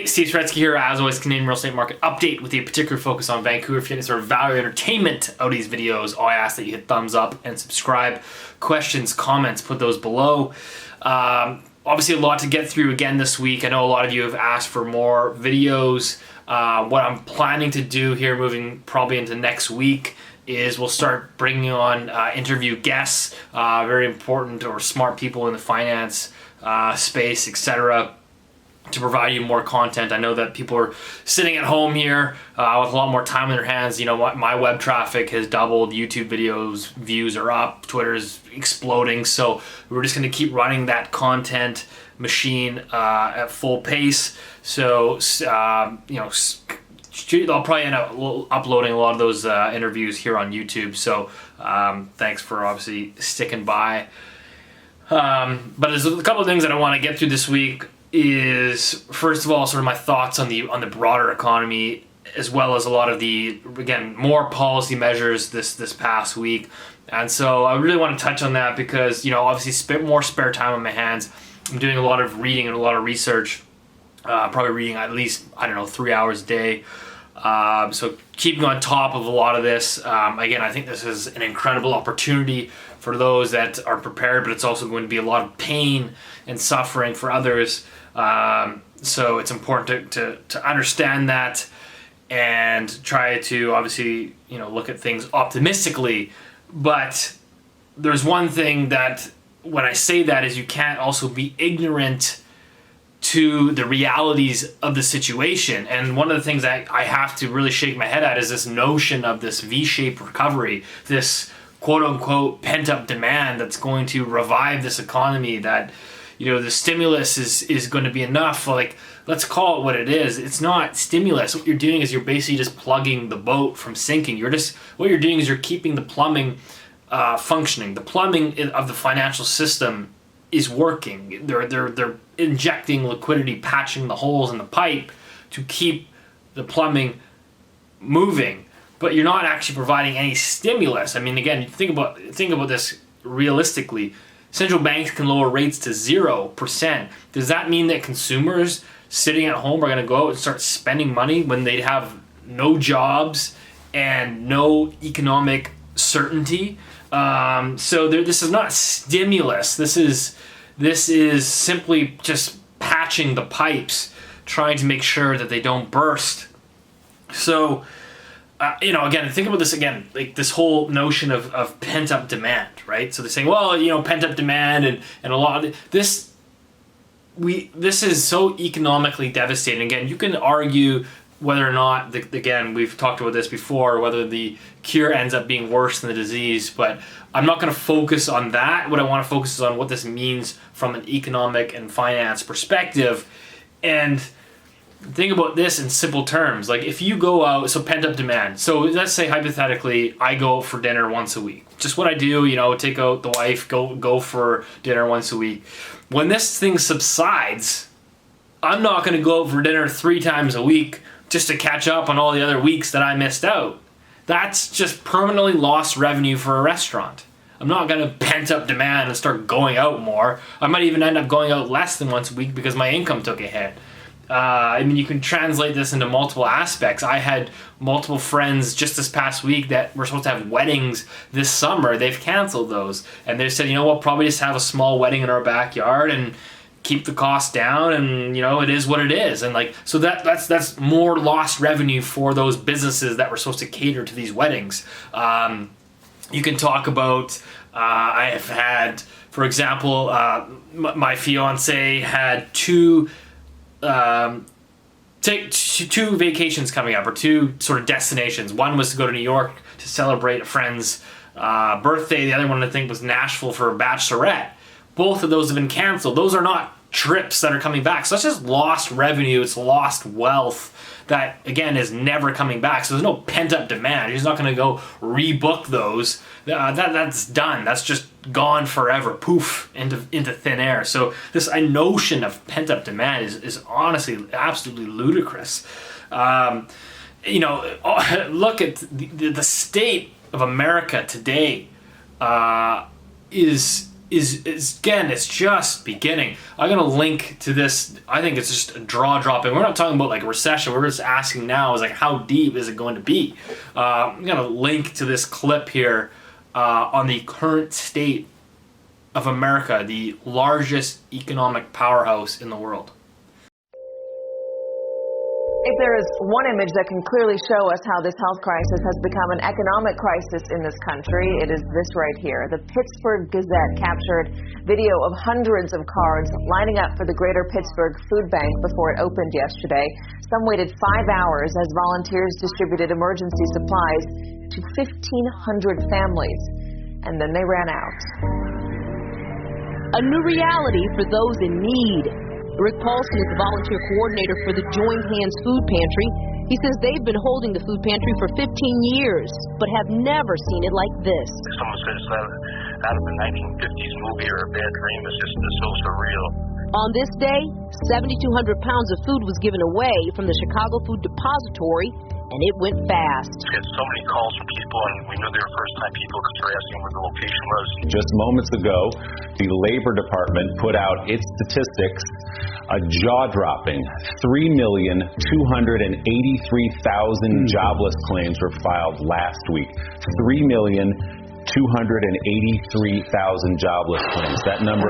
Steve Saretsky here, as always, Canadian real estate market update with a particular focus on Vancouver. If you get any sort of value or entertainment out of these videos, all I ask that you hit thumbs up and subscribe. Questions, comments, put those below. Obviously a lot to get through again this week. I know a lot of you have asked for more videos. What I'm planning to do here moving probably into next week is we'll start bringing on interview guests, very important or smart people in the finance space, etc., to provide you more content. I know that people are sitting at home here with a lot more time in their hands. You know, my web traffic has doubled, YouTube videos views are up, Twitter's exploding, so we're just going to keep running that content machine at full pace. So you know, I'll probably end up uploading a lot of those interviews here on YouTube, so thanks for obviously sticking by. But there's a couple of things that I want to get through this week. Is first of all sort of my thoughts on the broader economy, as well as a lot of the, again, more policy measures this past week. And so I really want to touch on that because, you know, obviously more spare time on my hands. I'm doing a lot of reading and a lot of research, probably reading at least, I don't know, 3 hours a day. So keeping on top of a lot of this. Again, I think this is an incredible opportunity for those that are prepared, but it's also going to be a lot of pain and suffering for others. So it's important to understand that and try to obviously, you know, look at things optimistically. But there's one thing that when I say that is you can't also be ignorant to the realities of the situation. And one of the things that I have to really shake my head at is this notion of this V-shaped recovery, this quote-unquote pent-up demand that's going to revive this economy, that, you know, the stimulus is going to be enough. Like, let's call it what it is. It's not stimulus. What you're doing is you're basically just plugging the boat from sinking. What you're doing is you're keeping the plumbing functioning. The plumbing of the financial system is working. They're injecting liquidity, patching the holes in the pipe to keep the plumbing moving. But you're not actually providing any stimulus. I mean, again, think about this realistically. Central banks can lower rates to 0%. Does that mean that consumers sitting at home are going to go out and start spending money when they have no jobs and no economic certainty? So this is not stimulus. This is simply just patching the pipes, trying to make sure that they don't burst. So, you know, again, think about this again, like this whole notion of pent-up demand, right? So they're saying, well, you know, pent-up demand and a lot of this is so economically devastating. Again, you can argue whether or not, again, we've talked about this before, whether the cure ends up being worse than the disease, but I'm not going to focus on that. What I want to focus is on what this means from an economic and finance perspective. And think about this in simple terms. Like, if you go out, so pent-up demand. So let's say hypothetically, I go out for dinner once a week. Just what I do, you know, take out the wife, go for dinner once a week. When this thing subsides, I'm not going to go out for dinner 3 times a week just to catch up on all the other weeks that I missed out. That's just permanently lost revenue for a restaurant. I'm not going to pent up demand and start going out more. I might even end up going out less than once a week because my income took a hit. I mean, you can translate this into multiple aspects. I had multiple friends just this past week that were supposed to have weddings this summer. They've canceled those. And they said, you know what, probably just have a small wedding in our backyard and keep the cost down, and, you know, it is what it is. And like, so that's more lost revenue for those businesses that were supposed to cater to these weddings. You can talk about, I have had, for example, my fiance had two vacations coming up, or 2 sort of destinations. One was to go to New York to celebrate a friend's birthday. The other one, I think, was Nashville for a bachelorette. Both of those have been canceled. Those are not trips that are coming back. So that's just lost revenue. It's lost wealth that, again, is never coming back. So there's no pent-up demand. You're just not going to go rebook those. That's done. That's just gone forever. Poof, into thin air. So this notion of pent-up demand is honestly absolutely ludicrous. You know, look at the state of America today is again, it's just beginning. I'm going to link to this. I think it's just a jaw dropping. We're not talking about like a recession. We're just asking now is like, how deep is it going to be? I'm going to link to this clip here on the current state of America, the largest economic powerhouse in the world. If there is one image that can clearly show us how this health crisis has become an economic crisis in this country, it is this right here. The Pittsburgh Gazette captured video of hundreds of cards lining up for the Greater Pittsburgh Food Bank before it opened yesterday. Some waited 5 hours as volunteers distributed emergency supplies to 1,500 families, and then they ran out. A new reality for those in need. Rick Paulson is the volunteer coordinator for the Joined Hands Food Pantry. He says they've been holding the food pantry for 15 years, but have never seen it like this. Someone says out of the 1950s movie or a bad dream. It's just so surreal. On this day, 7,200 pounds of food was given away from the Chicago Food Depository, and it went fast. We had so many calls from people, and we knew they were first-time people because we were asking where the location was. Just moments ago, the Labor Department put out its statistics, a jaw-dropping 3,283,000 jobless claims were filed last week. 3,283,000 jobless claims. That number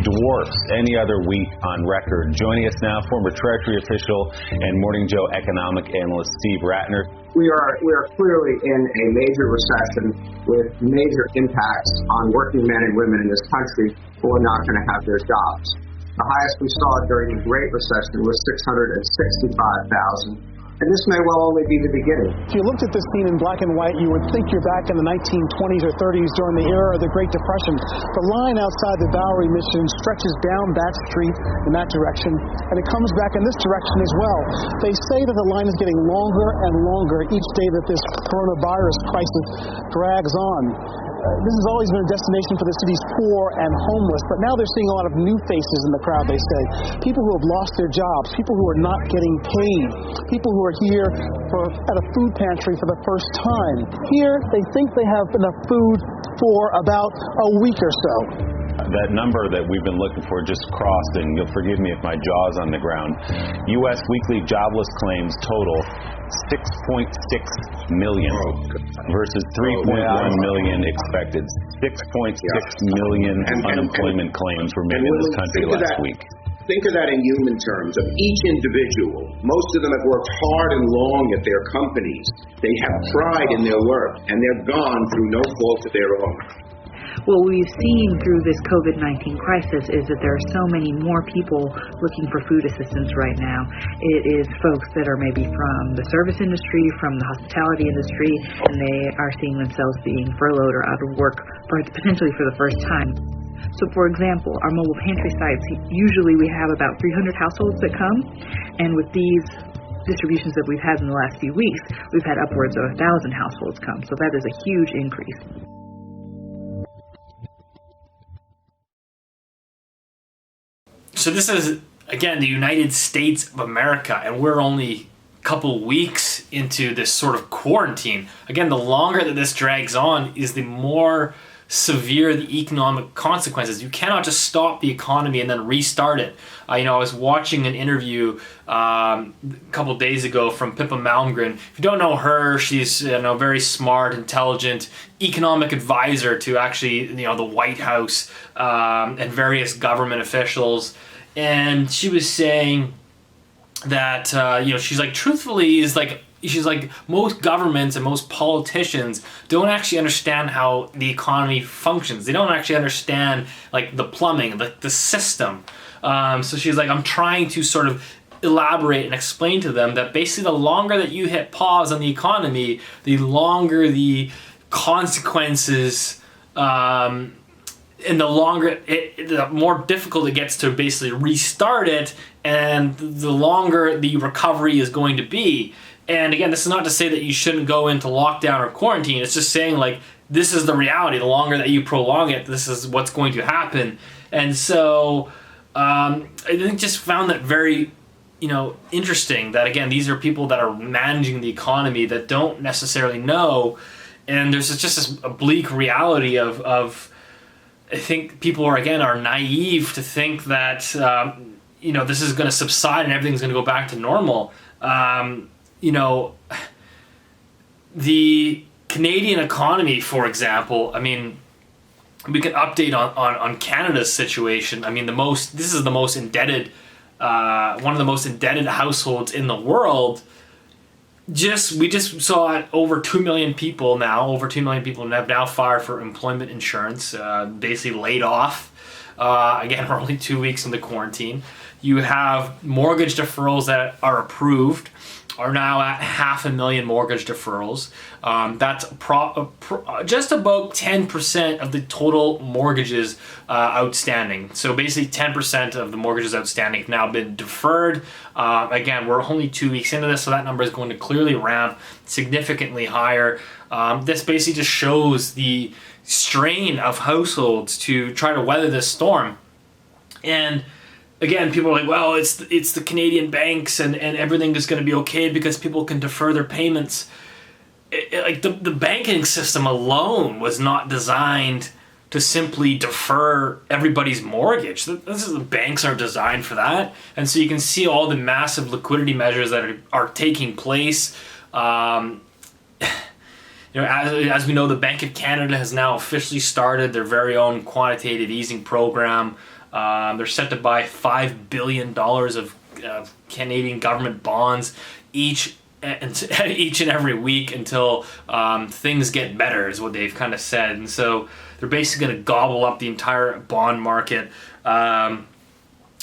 dwarfs any other week on record. Joining us now, former Treasury official and Morning Joe economic analyst Steve Ratner. We are clearly in a major recession with major impacts on working men and women in this country who are not going to have their jobs. The highest we saw during the Great Recession was 665,000. And this may well only be the beginning. If you looked at this scene in black and white, you would think you're back in the 1920s or 30s during the era of the Great Depression. The line outside the Bowery Mission stretches down that street in that direction, and it comes back in this direction as well. They say that the line is getting longer and longer each day that this coronavirus crisis drags on. This has always been a destination for the city's poor and homeless, but now they're seeing a lot of new faces in the crowd, they say. People who have lost their jobs, people who are not getting paid, people who are here at a food pantry for the first time. Here, they think they have enough food for about a week or so. That number that we've been looking for just crossed, and you'll forgive me if my jaw's on the ground. U.S. weekly jobless claims total 6.6 million versus 3.1 million expected. 6.6 million unemployment claims were made in this country last week. Think of that in human terms, of each individual. Most of them have worked hard and long at their companies. They have pride in their work, and they're gone through no fault of their own. What we've seen through this COVID-19 crisis is that there are so many more people looking for food assistance right now. It is folks that are maybe from the service industry, from the hospitality industry, and they are seeing themselves being furloughed or out of work potentially for the first time. So, for example, our mobile pantry sites, usually we have about 300 households that come, and with these distributions that we've had in the last few weeks, we've had upwards of 1,000 households come. So that is a huge increase. So this is, again, the United States of America, and we're only a couple weeks into this sort of quarantine. Again, the longer that this drags on is the more severe the economic consequences. You cannot just stop the economy and then restart it. I was watching an interview a couple days ago from Pippa Malmgren. If you don't know her, she's very smart, intelligent economic advisor to actually the White House and various government officials. And she was saying that she's like, truthfully, she's like, most governments and most politicians don't actually understand how the economy functions. They don't actually understand like the plumbing, the system. So she's like, I'm trying to sort of elaborate and explain to them that basically the longer that you hit pause on the economy, the longer the consequences and the more difficult it gets to basically restart it, and the longer the recovery is going to be. And again, this is not to say that you shouldn't go into lockdown or quarantine. It's just saying like, this is the reality. The longer that you prolong it, this is what's going to happen. And so I think just found that very interesting that, again, these are people that are managing the economy that don't necessarily know. And there's just this oblique reality of I think people are naive to think that this is going to subside and everything's going to go back to normal. The Canadian economy, for example, I mean, we can update on Canada's situation. I mean, this is the most indebted, one of the most indebted households in the world. We just saw over 2 million people have now filed for employment insurance, basically laid off. Again, we're only 2 weeks into quarantine. You have mortgage deferrals that are approved, are now at 500,000 mortgage deferrals. That's just about 10% of the total mortgages outstanding. So basically 10% of the mortgages outstanding have now been deferred. Again, we're only 2 weeks into this, so that number is going to clearly ramp significantly higher. This basically just shows the strain of households to try to weather this storm. And again, people are like, well, it's the Canadian banks and everything is going to be okay because people can defer their payments. The banking system alone was not designed to simply defer everybody's mortgage. The banks aren't designed for that. And so you can see all the massive liquidity measures that are taking place. As we know, the Bank of Canada has now officially started their very own quantitative easing program. They're set to buy $5 billion of Canadian government bonds each and every week until things get better, is what they've kind of said. And so they're basically going to gobble up the entire bond market.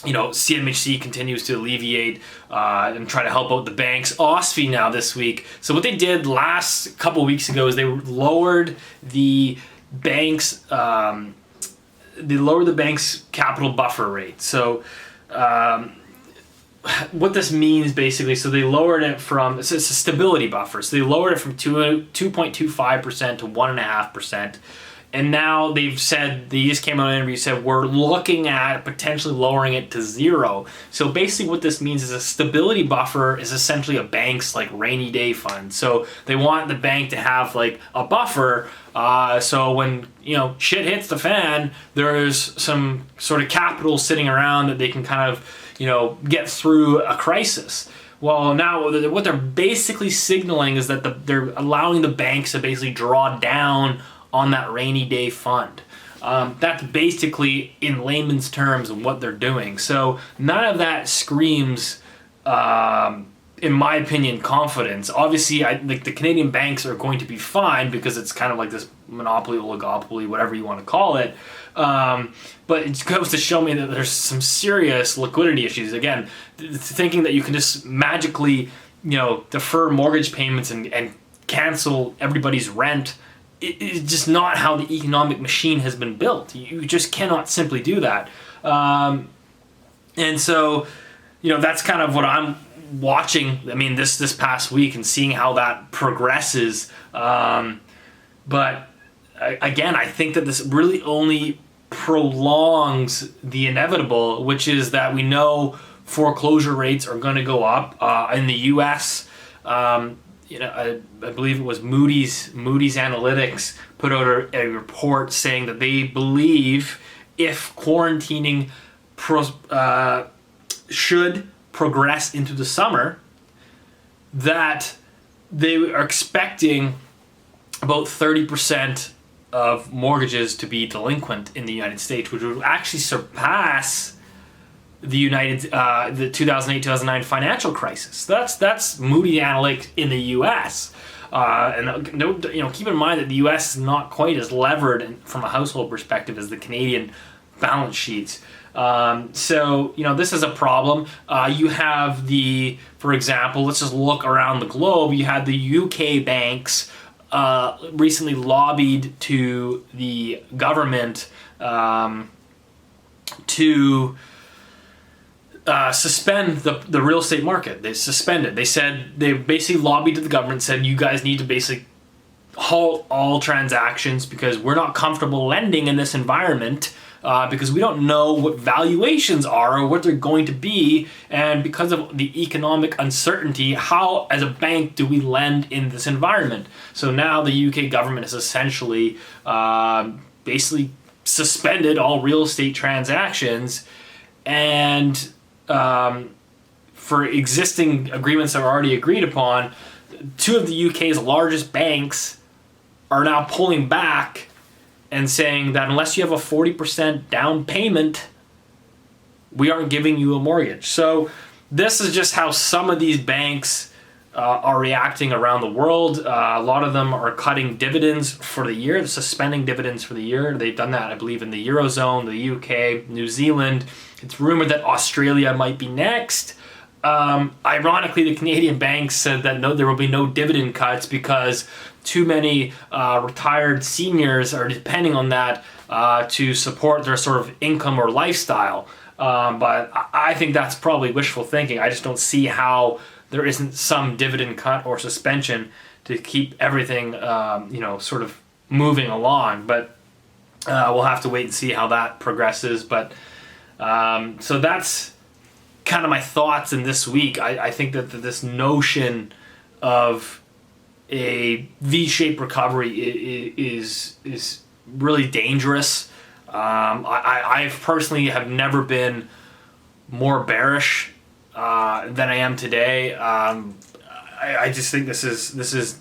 CMHC continues to alleviate and try to help out the banks. OSFI now this week. So what they did last couple weeks ago is they lowered the bank's capital buffer rate. So what this means basically, so they lowered it from, it's a stability buffer. So they lowered it from 2.25% to 1.5%. And now they just came out in an interview and said, we're looking at potentially lowering it to 0. So basically what this means is a stability buffer is essentially a bank's rainy day fund. So they want the bank to have a buffer, so when shit hits the fan, there's some sort of capital sitting around that they can kind of get through a crisis. Well, now what they're basically signaling is that they're allowing the banks to basically draw down on that rainy day fund. That's basically, in layman's terms, what they're doing. So none of that screams, in my opinion, confidence. Obviously, the Canadian banks are going to be fine because it's kind of like this monopoly, oligopoly, whatever you want to call it. But it goes to show me that there's some serious liquidity issues. Again, thinking that you can just magically, defer mortgage payments and cancel everybody's rent, it's just not how the economic machine has been built. You just cannot simply do that. And so, that's kind of what I'm watching. I mean, this past week and seeing how that progresses. But again, I think that this really only prolongs the inevitable, which is that we know foreclosure rates are going to go up in the U.S. I believe it was Moody's Analytics put out a report saying that they believe if quarantining should progress into the summer, that they are expecting about 30% of mortgages to be delinquent in the United States, which would actually surpass the 2008-2009 financial crisis. That's Moody Analytics in the U.S. And keep in mind that the U.S. is not quite as levered from a household perspective as the Canadian balance sheets. So this is a problem. You have for example, let's just look around the globe. You had the UK banks recently lobbied to the government to suspend the real estate market. They suspended. They basically lobbied to the government, said you guys need to basically halt all transactions because we're not comfortable lending in this environment because we don't know what valuations are or what they're going to be, and because of the economic uncertainty, how as a bank do we lend in this environment? So now the UK government is essentially basically suspended all real estate transactions, and for existing agreements that are already agreed upon, 2 of the UK's largest banks are now pulling back and saying that unless you have a 40% down payment, we aren't giving you a mortgage. So this is just how some of these banks are reacting around the world. A lot of them are cutting dividends for the year, suspending dividends for the year. They've done that, I believe, in the Eurozone, the UK, New Zealand. It's rumored that Australia might be next. Ironically, the Canadian banks said that there will be no dividend cuts because too many retired seniors are depending on that to support their sort of income or lifestyle. But I think that's probably wishful thinking. I just don't see how there isn't some dividend cut or suspension to keep everything, sort of moving along. But we'll have to wait and see how that progresses. But so that's kind of my thoughts in this week. I think that this notion of a V-shaped recovery is really dangerous. I personally have never been more bearish than I am today. I just think this is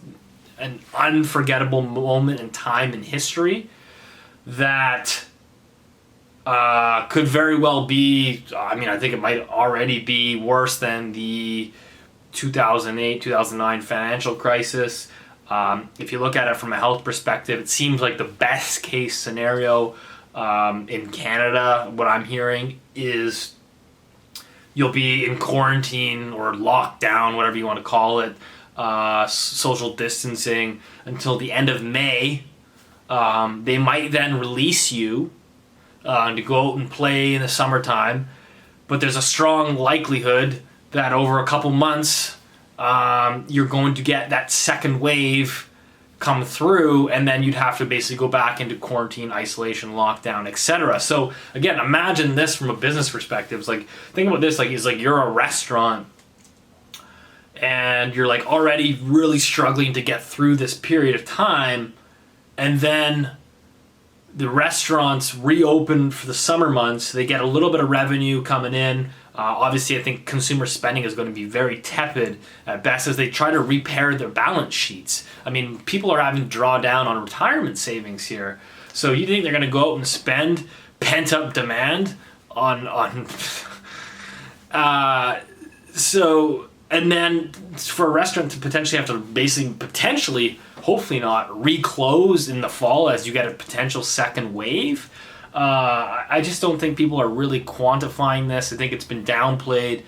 an unforgettable moment in time in history that could very well be, I think it might already be worse than the 2008-2009 financial crisis. If you look at it from a health perspective, it seems like the best case scenario in Canada, what I'm hearing, is you'll be in quarantine or lockdown, whatever you want to call it, social distancing until the end of May. They might then release you to go out and play in the summertime, but there's a strong likelihood that over a couple months you're going to get that second wave come through, and then you'd have to basically go back into quarantine, isolation, lockdown, etc. So again, imagine this from a business perspective. It's like, think about this, it's like you're a restaurant and you're like already really struggling to get through this period of time, and then the restaurants reopen for the summer months. They get a little bit of revenue coming in. Obviously, I think consumer spending is going to be very tepid at best as they try to repair their balance sheets. People are having to draw down on retirement savings here. So you think they're going to go out and spend pent-up demand on and then for a restaurant to potentially have to potentially, hopefully not, reclose in the fall as you get a potential second wave. I just don't think people are really quantifying this. I think it's been downplayed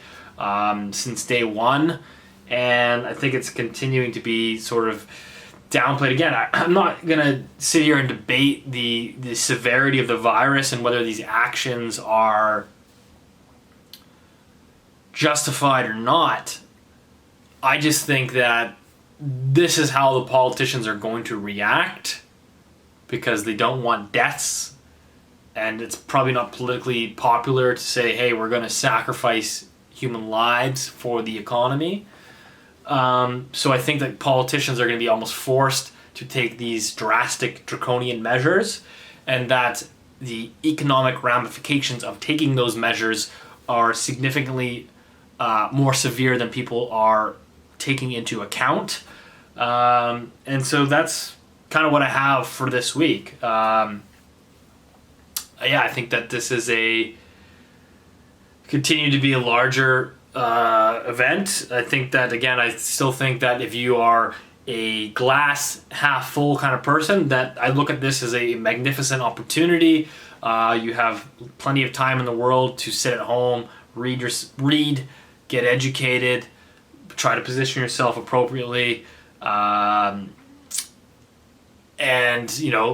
since day one, and I think it's continuing to be sort of downplayed. Again, I'm not going to sit here and debate the severity of the virus and whether these actions are justified or not. I just think that this is how the politicians are going to react because they don't want deaths, and it's probably not politically popular to say, hey, we're going to sacrifice human lives for the economy. So I think that politicians are going to be almost forced to take these drastic draconian measures, and that the economic ramifications of taking those measures are significantly more severe than people are taking into account. And so that's kind of what I have for this week. I think that this is continue to be a larger event. I think that, again, I still think that if you are a glass half full kind of person, that I look at this as a magnificent opportunity. You have plenty of time in the world to sit at home, read, get educated, try to position yourself appropriately, and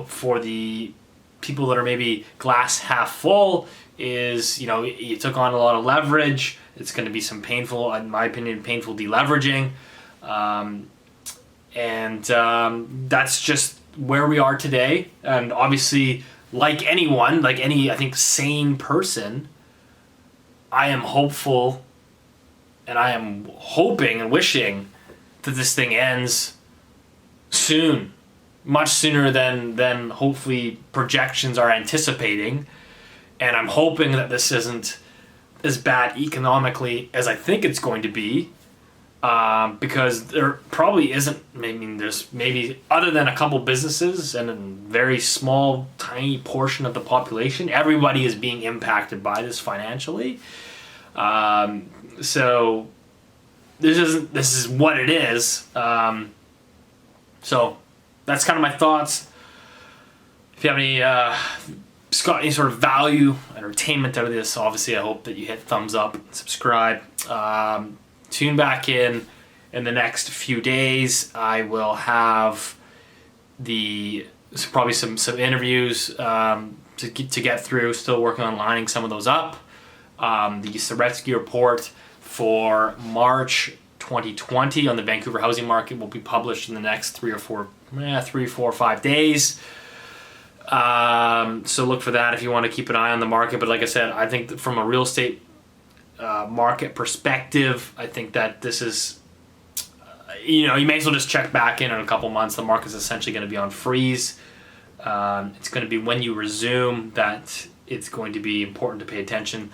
for the people that are maybe glass half full, is you took on a lot of leverage. It's going to be some painful, in my opinion, painful deleveraging, and that's just where we are today. And obviously, like anyone, like any, I think, sane person, I am hopeful, and I am hoping and wishing that this thing ends soon. much sooner than hopefully projections are anticipating. And I'm hoping that this isn't as bad economically as I think it's going to be, because there probably isn't. I mean, there's maybe, other than a couple businesses and a very small, tiny portion of the population, everybody is being impacted by this financially. So this is what it is. So that's kind of my thoughts. If you have any got any sort of value, entertainment out of this, obviously I hope that you hit thumbs up and subscribe. Tune back in the next few days. I will have probably some interviews to get through. Still working on lining some of those up. The Saretsky report for March 2020 on the Vancouver housing market will be published in the next 3 or 4 or 5 days. So look for that if you want to keep an eye on the market. But like I said, I think that from a real estate market perspective, I think that this is, you may as well just check back in a couple months. The market's essentially going to be on freeze. It's going to be when you resume that it's going to be important to pay attention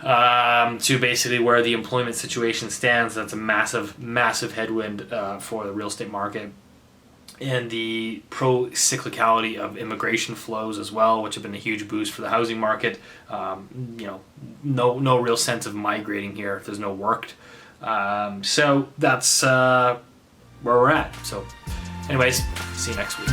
to basically where the employment situation stands. That's a massive, massive headwind for the real estate market. And the pro-cyclicality of immigration flows as well, which have been a huge boost for the housing market. No real sense of migrating here if there's no work. So that's where we're at. So anyways, see you next week.